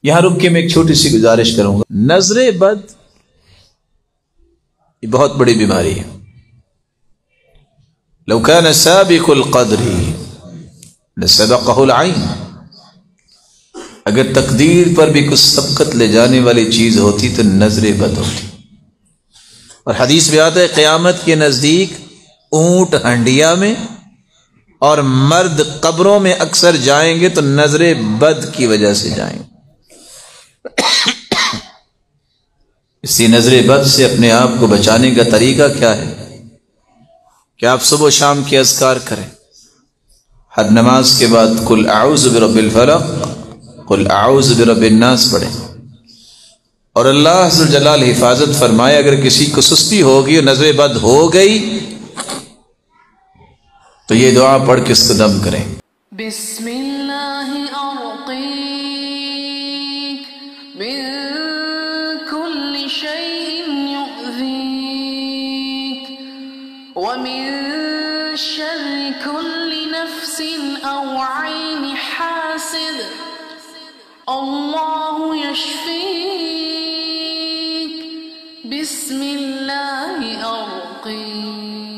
یہاں رک کے میں ایک چھوٹی سی گزارش کروں گا. نظر بد یہ بہت بڑی بیماری ہے. لو كان سابق القدر لسبقه العين، اگر تقدیر پر بھی کچھ سبقت لے جانے والی چیز ہوتی تو نظر بد ہوتی. اور حدیث میں آتا ہے قیامت کے نزدیک اونٹ ہنڈیا میں اور مرد قبروں میں اکثر جائیں گے تو نظر بد کی وجہ سے جائیں گے. اسی نظر بد سے اپنے آپ کو بچانے کا طریقہ کیا ہے کہ آپ صبح و شام کے اذکار کریں. ہر نماز کے بعد قل اعوذ برب الفلق قل اعوذ برب الناس پڑھیں. اور اللہ عز و جلال حفاظت فرمائے اگر کسی کو سستی ہوگی اور نظر بد ہو گئی تو یہ دعا پڑھ کے اس کو دم کریں. بسم اللہ ارقیک من کل شیء یؤذیک ومن شر کل نفس او عین حاسد اللہ یشفیک بسم اللہ ارقیک.